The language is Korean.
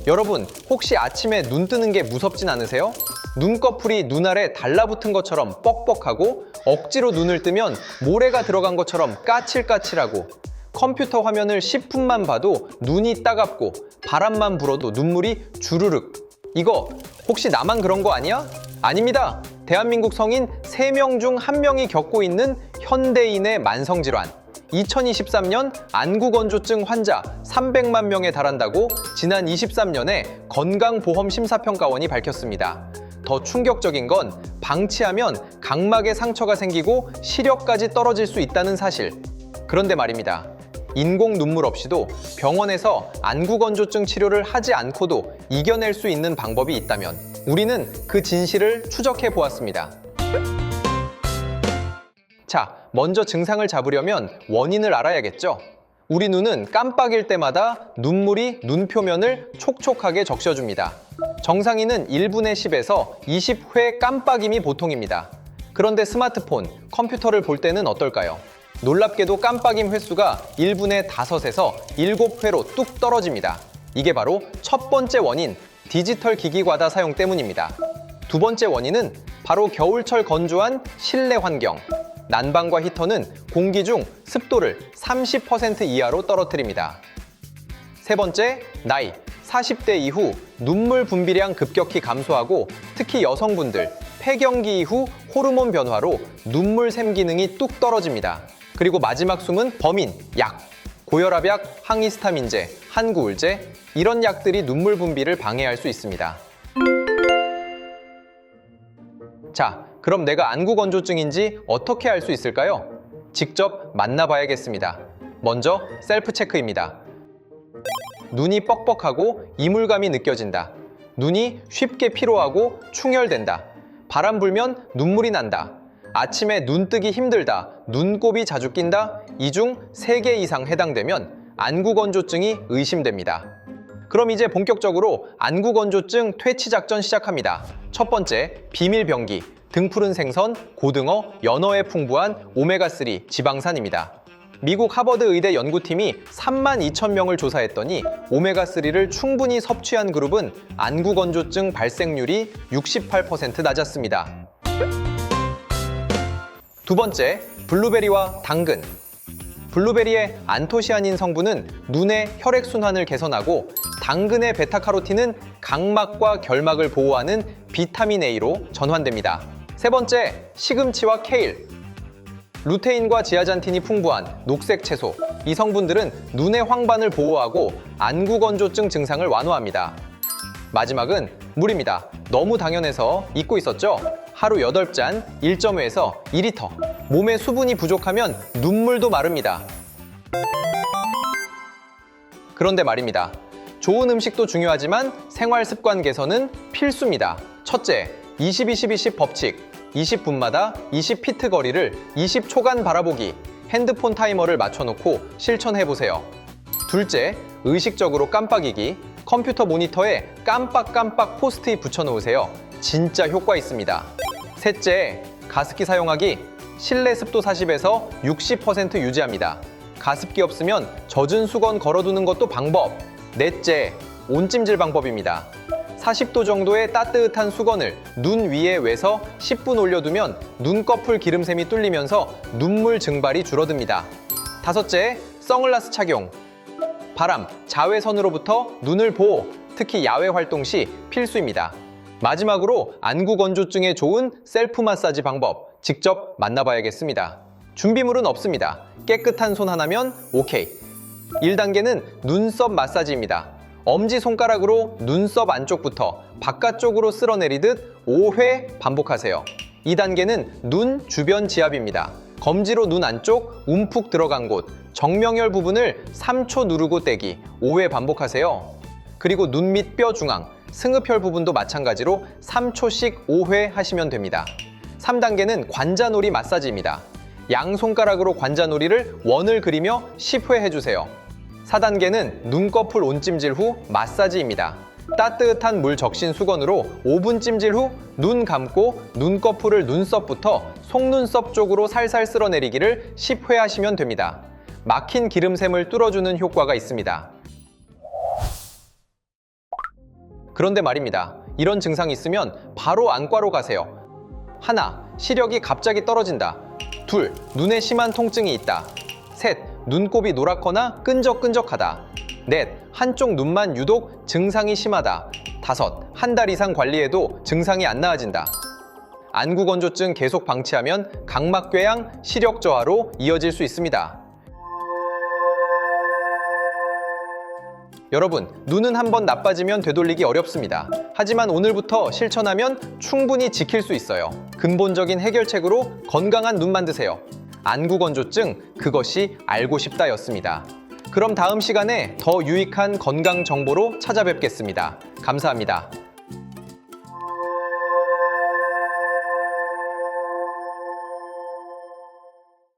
여러분, 혹시 아침에 눈 뜨는 게 무섭진 않으세요? 눈꺼풀이 눈 아래 달라붙은 것처럼 뻑뻑하고 억지로 눈을 뜨면 모래가 들어간 것처럼 까칠까칠하고 컴퓨터 화면을 10분만 봐도 눈이 따갑고 바람만 불어도 눈물이 주르륵. 이거 혹시 나만 그런 거 아니야? 아닙니다. 대한민국 성인 3명 중 1명이 겪고 있는 현대인의 만성질환. 2023년 안구건조증 환자 300만 명에 달한다고 지난 23년에 건강보험심사평가원이 밝혔습니다. 더 충격적인 건 방치하면 각막에 상처가 생기고 시력까지 떨어질 수 있다는 사실. 그런데 말입니다. 인공 눈물 없이도 병원에서 안구건조증 치료를 하지 않고도 이겨낼 수 있는 방법이 있다면 우리는 그 진실을 추적해 보았습니다. 자, 먼저 증상을 잡으려면 원인을 알아야겠죠? 우리 눈은 깜빡일 때마다 눈물이 눈 표면을 촉촉하게 적셔줍니다. 정상인은 1분에 10에서 20회 깜빡임이 보통입니다. 그런데 스마트폰, 컴퓨터를 볼 때는 어떨까요? 놀랍게도 깜빡임 횟수가 1분에 5에서 7회로 뚝 떨어집니다. 이게 바로 첫 번째 원인, 디지털 기기 과다 사용 때문입니다. 두 번째 원인은 바로 겨울철 건조한 실내 환경. 난방과 히터는 공기 중 습도를 30% 이하로 떨어뜨립니다. 세 번째, 나이. 40대 이후 눈물 분비량 급격히 감소하고 특히 여성분들, 폐경기 이후 호르몬 변화로 눈물 샘 기능이 뚝 떨어집니다. 그리고 마지막 숨은 범인, 약. 고혈압약, 항히스타민제, 한구울제 이런 약들이 눈물 분비를 방해할 수 있습니다. 자, 그럼 내가 안구건조증인지 어떻게 알 수 있을까요? 직접 만나봐야겠습니다. 먼저 셀프 체크입니다. 눈이 뻑뻑하고 이물감이 느껴진다. 눈이 쉽게 피로하고 충혈된다. 바람 불면 눈물이 난다. 아침에 눈 뜨기 힘들다. 눈곱이 자주 낀다. 이 중 3개 이상 해당되면 안구건조증이 의심됩니다. 그럼 이제 본격적으로 안구건조증 퇴치 작전 시작합니다. 첫 번째, 비밀병기. 등푸른 생선, 고등어, 연어에 풍부한 오메가3 지방산입니다. 미국 하버드 의대 연구팀이 32,000명을 조사했더니 오메가3를 충분히 섭취한 그룹은 안구건조증 발생률이 68% 낮았습니다. 두 번째, 블루베리와 당근. 블루베리의 안토시아닌 성분은 눈의 혈액순환을 개선하고 당근의 베타카로틴은 각막과 결막을 보호하는 비타민 A로 전환됩니다. 세 번째, 시금치와 케일. 루테인과 지아잔틴이 풍부한 녹색 채소. 이 성분들은 눈의 황반을 보호하고 안구건조증 증상을 완화합니다. 마지막은 물입니다. 너무 당연해서 잊고 있었죠? 하루 8잔, 1.5에서 2리터. 몸에 수분이 부족하면 눈물도 마릅니다. 그런데 말입니다. 좋은 음식도 중요하지만 생활 습관 개선은 필수입니다. 첫째, 20-20-20 법칙. 20분마다 20피트 거리를 20초간 바라보기. 핸드폰 타이머를 맞춰놓고 실천해보세요. 둘째, 의식적으로 깜빡이기. 컴퓨터 모니터에 깜빡깜빡 포스트잇 붙여놓으세요. 진짜 효과 있습니다. 셋째, 가습기 사용하기. 실내 습도 40에서 60% 유지합니다. 가습기 없으면 젖은 수건 걸어두는 것도 방법. 넷째, 온찜질 방법입니다. 40도 정도의 따뜻한 수건을 눈 위에 외서 10분 올려두면 눈꺼풀 기름샘이 뚫리면서 눈물 증발이 줄어듭니다. 다섯째, 선글라스 착용. 바람, 자외선으로부터 눈을 보호, 특히 야외 활동 시 필수입니다. 마지막으로 안구건조증에 좋은 셀프 마사지 방법, 직접 만나봐야겠습니다. 준비물은 없습니다. 깨끗한 손 하나면 오케이. 1단계는 눈썹 마사지입니다. 엄지손가락으로 눈썹 안쪽부터 바깥쪽으로 쓸어내리듯 5회 반복하세요. 2단계는 눈 주변 지압입니다. 검지로 눈 안쪽 움푹 들어간 곳, 정명혈 부분을 3초 누르고 떼기 5회 반복하세요. 그리고 눈 밑 뼈 중앙, 승흡혈 부분도 마찬가지로 3초씩 5회 하시면 됩니다. 3단계는 관자놀이 마사지입니다. 양손가락으로 관자놀이를 원을 그리며 10회 해주세요. 4단계는 눈꺼풀 온찜질 후 마사지입니다. 따뜻한 물 적신 수건으로 5분 찜질 후 눈 감고 눈꺼풀을 눈썹부터 속눈썹 쪽으로 살살 쓸어내리기를 10회 하시면 됩니다. 막힌 기름샘을 뚫어주는 효과가 있습니다. 그런데 말입니다. 이런 증상이 있으면 바로 안과로 가세요. 하나, 시력이 갑자기 떨어진다. 둘, 눈에 심한 통증이 있다. 셋, 눈곱이 노랗거나 끈적끈적하다. 넷, 한쪽 눈만 유독 증상이 심하다. 다섯, 한 달 이상 관리해도 증상이 안 나아진다. 안구건조증 계속 방치하면 각막궤양, 시력 저하로 이어질 수 있습니다. 여러분, 눈은 한번 나빠지면 되돌리기 어렵습니다. 하지만 오늘부터 실천하면 충분히 지킬 수 있어요. 근본적인 해결책으로 건강한 눈 만드세요. 안구건조증, 그것이 알고 싶다였습니다. 그럼 다음 시간에 더 유익한 건강 정보로 찾아뵙겠습니다. 감사합니다.